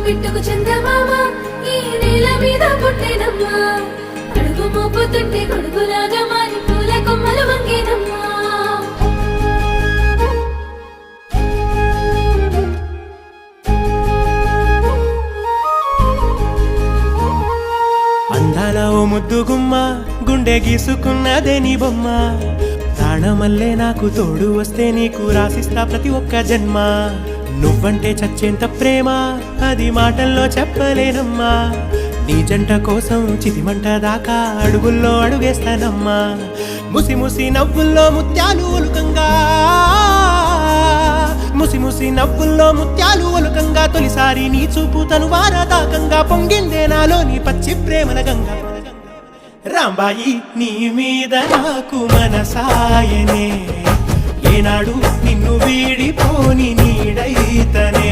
బిట్టుకు చందమామ ఈ నేల మీద పుట్టేనమ్మా అడుగు మోపుతుంటే కొడుకులాగా మారి పూల కొమ్మలు వంగేనమ్మా అందాల ఓ ముద్దు గుమ్మ గుండె గీసుకున్నదే నీ బొమ్మ ప్రాణమల్లే నాకు తోడు వస్తే నీకు రాసిస్తా ప్రతి ఒక్క జన్మ నువ్వంటే చచ్చేంత ప్రేమ అది మాటల్లో చెప్పలేనమ్మా నీ జంట కోసం చితిమంట దాకా అడుగుల్లో అడుగేస్తానమ్మా ముసి ముసి నవ్వుల్లో ముత్యాలు ఒలుకంగా ముసి ముసి నవ్వుల్లో ముత్యాలు ఒలుకంగా తొలిసారి నీ చూపు తను వారదాకంగా పొంగిందే నాలో నీ పచ్చి ప్రేమల గంగా రాంబాయి నీ మీద నాకు మనసాయనే ఏనాడు నిన్ను వీడిపోని నీడైతనే